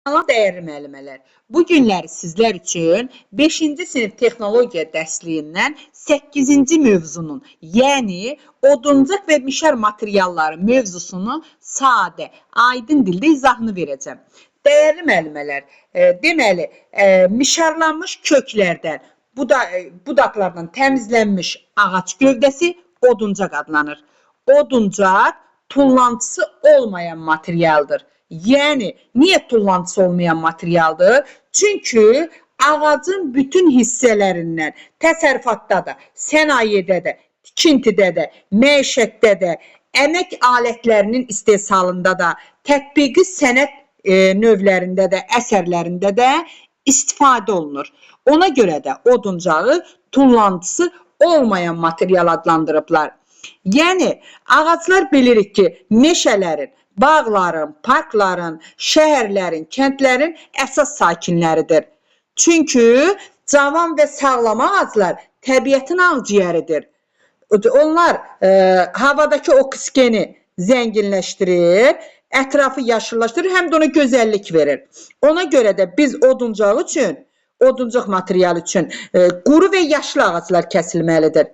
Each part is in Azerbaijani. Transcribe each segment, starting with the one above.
Salam dəyərli müəllimələr. Bu günləri sizlər üçün 5-ci sinif texnologiya dərsliyindən 8-ci mövzunun, yəni oduncaq və mişar materialları mövzusunun sadə, aydın dildə izahını verəcəm. Dəyərli müəllimələr, deməli, mişarlanmış köklərdən, budaqlardan təmizlənmiş ağac gövdəsi oduncaq adlanır. Oduncaq tullantısı olmayan materialdır. Yəni, niyə tullantısı olmayan materialdır? Çünki ağacın bütün hissələrindən, təsərrüfatda da, sənayedə də, tikintidə də, məişətdə də, əmək alətlərinin istehsalında da, tətbiqi sənət növlərində də, əsərlərində də istifadə olunur. Ona görə də oduncağı tullantısı olmayan material adlandırıblar. Yəni, ağaclar bilirik ki, meşələrin, bağların, parkların, şəhərlərin, kəndlərin əsas sakinləridir. Çünki cavan və sağlam ağaclar təbiətin ağciyəridir. Onlar havadakı oksigeni zənginləşdirir, ətrafı yaşıllaşdırır, həm də ona gözəllik verir. Ona görə də biz oduncaq üçün, oduncaq materialı üçün quru və yaşlı ağaclar kəsilməlidir.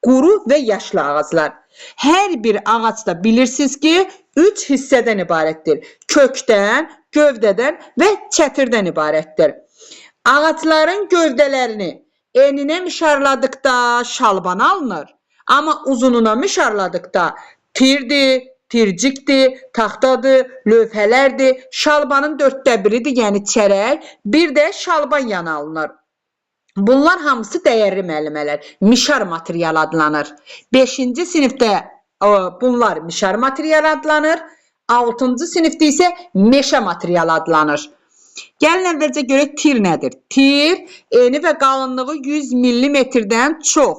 Quru və yaşlı ağaclar. Hər bir ağac da bilirsiniz ki, 3 hissədən ibarətdir. Kökdən, gövdədən və çətirdən ibarətdir. Ağacların gövdələrini eninə mişarladıqda şalban alınır. Amma uzununa mişarladıqda tirdir, tircikdir, taxtadır, lövhələrdir, şalbanın 1/4-dir, yəni çərək, bir də şalban yanı alınır. Bunlar hamısı dəyərli müəllimələr, mişar material adlanır. 5-ci sinifdə bunlar mişar material adlanır, 6-cı sinifdə isə meşə material adlanır. Gəlin əvvəlcə görək tir nədir? Tir, eni və qalınlığı 100 mm-dən çox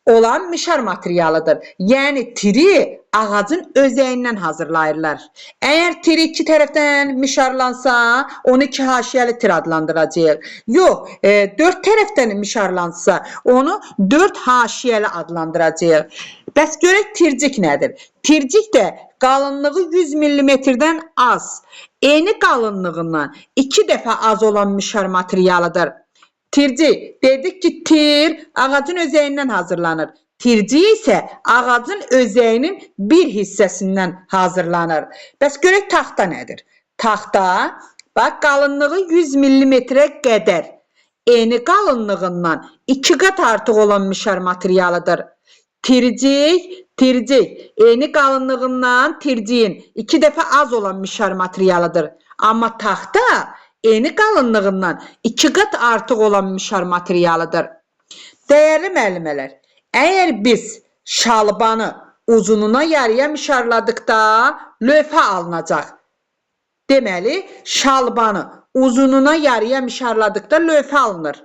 olan mişar materialıdır. Yəni tiri ağacın özəyindən hazırlayırlar. Əgər tiri iki tərəfdən mişarlansa, onu 2 haşiyəli tir adlandıracaq. Yox, 4 tərəfdən mişarlansa, onu 4 haşiyəli adlandıracaq. Bəs görək tircik nədir? Tircik də qalınlığı 100 mm-dən az, eni qalınlığından 2 dəfə az olan mişar materialıdır. Tirci, dedik ki, tir ağacın özəyindən hazırlanır. Tirci isə ağacın özəyinin bir hissəsindən hazırlanır. Bəs görək taxta nədir? Taxta, bax, qalınlığı 100 mm-ə qədər, eni qalınlığından 2 qat artıq olan mişar materialıdır. Tircik, eni qalınlığından tirciyin 2 dəfə az olan mişar materialıdır. Amma taxta eni qalınlığından 2 qat artıq olan mişar materialıdır. Dəyərli müəllimələr, əgər biz şalbanı uzununa yarıya mişarladıqda lövhə alınacaq. Deməli, şalbanı uzununa yarıya mişarladıqda lövhə alınır.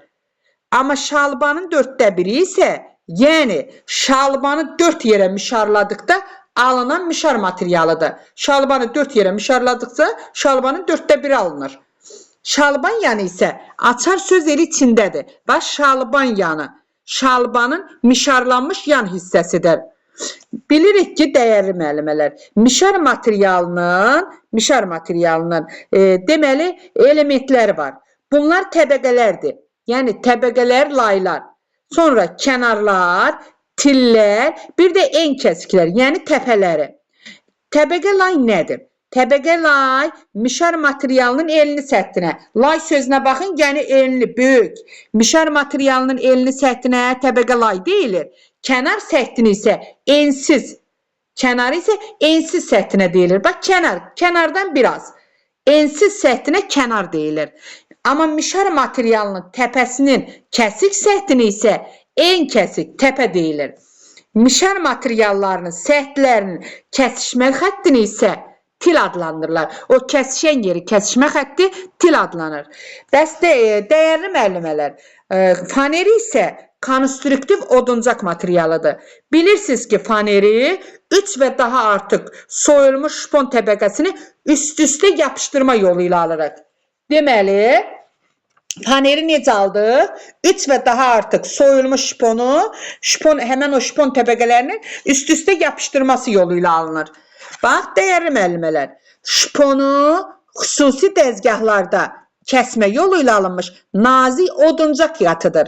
Amma şalbanın 1/4 isə, yəni şalbanı 4 yerə mişarladıqda alınan mişar materialıdır. Şalbanı 4 yerə mişarladıqca şalbanın 1/4 alınır. Şalban yanı isə açar söz eli içindədir. Bax, şalban yanı, şalbanın mişarlanmış yan hissəsidir. Bilirik ki, dəyərli müəllimələr, mişar materialının deməli elementləri var. Bunlar təbəqələrdir. Yəni təbəqələr, laylar. Sonra kənarlar, tillər, bir də en kəsiklər, yəni təpələri. Təbəqə lay nədir? Təbəqə lay mişar materialının enli səthinə. Lay sözünə baxın, yəni enli, böyük. Mişar materialının enli səthinə təbəqə lay deyilir. Kənar səthini isə ensiz. Kənarı isə ensiz səthinə deyilir. Bax, kənardan biraz. Ensiz səthinə kənar deyilir. Amma mişar materialının təpəsinin kəsik səthini isə en kəsik təpə deyilir. Mişar materiallarının səthlərinin kəsişmə xəttini isə til adlandırırlar. O kəsişən yeri, kəsişmə xətti til adlanır. Bəs dəyərli müəllimələr, faneri isə konstruktiv oduncaq materialıdır. Bilirsiniz ki, faneri 3 və daha artıq soyulmuş şpon təbəqəsini üst-üstə yapışdırma yolu ilə alırıq. Deməli, faneri necə aldıq? 3 və daha artıq soyulmuş şponu, həmən o şpon təbəqələrinin üst-üstə yapışdırması yolu ilə alınır. Bax, dəyərli müəllimələr, şponu xüsusi dəzgahlarda kəsmə yolu ilə alınmış nazik oduncaq yatıdır.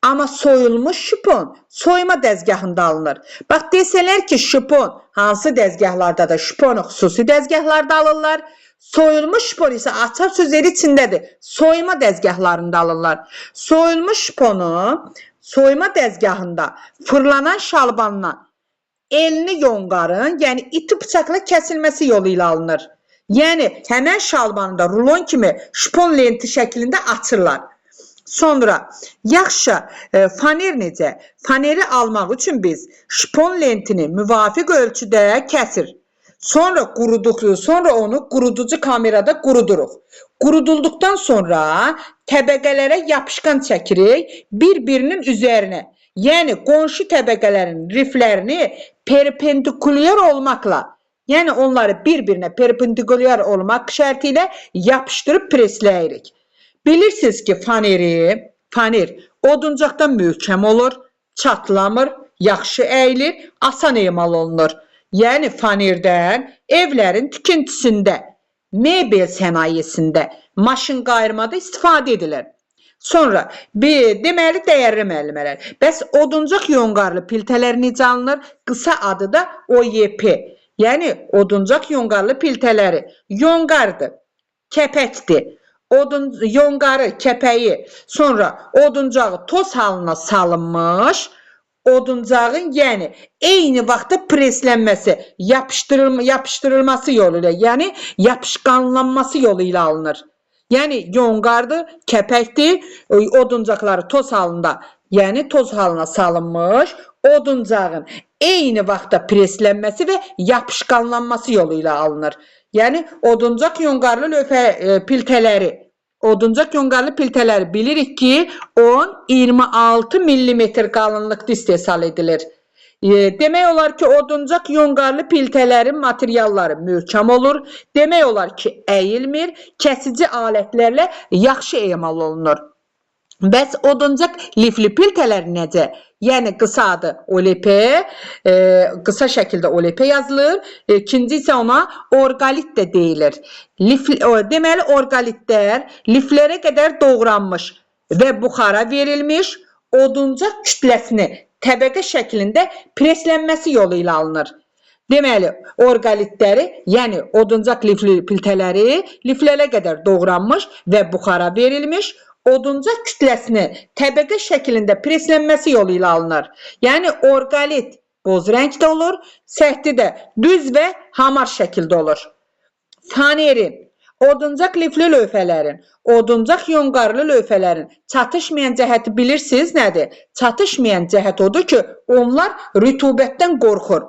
Amma soyulmuş şipon soyma dəzgahında alınır. Bax, desələr ki, şipon hansı dəzgahlardadır? Şiponu xüsusi dəzgahlarda alırlar. Soyulmuş şipon isə açar sözləri içindədir. Soyma dəzgahlarında alırlar. Soyulmuş şiponu soyma dəzgahında fırlanan şalbandan elini yonqarın, yəni iti bıçaqla kəsilməsi yolu ilə alınır. Yəni, həmən şalbanı da rulon kimi şipon lenti şəklində açırlar. Sonra, yaxşı, faner necə? Faneri almaq üçün biz şipon lentini müvafiq ölçüdə kəsir. Sonra onu quruducu kamerada quruduruq. Qurudulduqdan sonra təbəqələrə yapışqan çəkirik bir-birinin üzərinə. Yəni, qonşu təbəqələrin riflərini perpendikulyar olmaqla, yəni onları bir-birinə perpendikulyar olmaq şərti ilə yapışdırıb presləyirik. Bilirsiniz ki, faner oduncaqdan möhkəm olur, çatlamır, yaxşı əyilir, asan emal olunur. Yəni, fanerdən evlərin tikintisində, mebel sənayesində, maşın qayırmada istifadə edilir. Sonra, deməli, dəyərli müəllimələr, bəs oduncaq yonqarlı piltələr necə alınır? Qısa adı da OYP. Yəni, oduncaq yonqarlı piltələri yonqardır, kəpəkdir. Yonqarı, kəpəyi, sonra oduncağı toz halına salınmış, oduncağın, yəni eyni vaxtda preslənməsi, yapışdırılması yolu ilə, yəni yapışqanlanması yolu ilə alınır. Yəni yonqardır, kəpəkdir, oduncaqları toz halında, yəni toz halına salınmış, oduncağın eyni vaxtda preslənməsi və yapışqanlanması yolu ilə alınır. Yəni, oduncaq yonqarlı piltələri bilirik ki, 10-26 mm qalınlıqda istehsal edilir. Demək olar ki, oduncaq yonqarlı piltələrin materialları möhkəm olur. Demək olar ki, əyilmir, kəsici alətlərlə yaxşı emal olunur. Bəs oduncaq lifli piltələr necə? Yəni, qısa adı OLP, qısa şəkildə OLP yazılır. İkinci isə ona orqalit də deyilir. Deməli, orqalitlər liflərə qədər doğranmış və buxara verilmiş oduncaq kütləsini təbəqə şəklində preslənməsi yolu ilə alınır. Deməli, orqalitləri, yəni oduncaq lifli piltələri liflərə qədər doğranmış və buxara verilmiş oduncaq kütləsini təbəqə şəklində preslənməsi yolu ilə alınır. Yəni, orqalit boz rəngdə olur, səhti də düz və hamar şəkildə olur. Fanerin, oduncaq lifli lövhələrin, oduncaq yonqarlı lövhələrin çatışmayan cəhəti bilirsiniz nədir? Çatışmayan cəhət odur ki, onlar rütubətdən qorxur.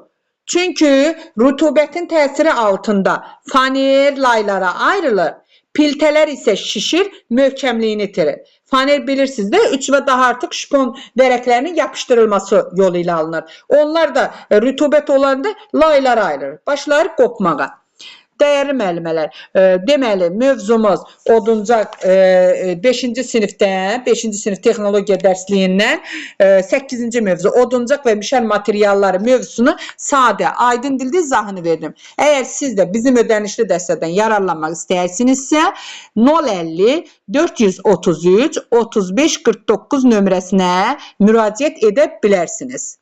Çünki rütubətin təsiri altında faner laylara ayrılır. Piltələr isə şişir, möhkəmliyini itirir. Faner bilirsiniz də 3 və daha artıq şipon vərəqlərinin yapışdırılması yolu ilə alınır. Onlar da rütubət olanda laylara ayrılır, başları qopmağa. Dəyərli müəllimələr, deməli, mövzumuz oduncaq 5-ci sinifdən, 5-ci sinif texnologiya dərsliyindən 8-ci mövzu oduncaq və mişər materialları mövzusunu sadə, aydın dildə izahını verdim. Əgər siz də bizim ödənişli dərslərdən yararlanmaq istəyirsinizsə 050 433 35 49 nömrəsinə müraciət edə bilərsiniz.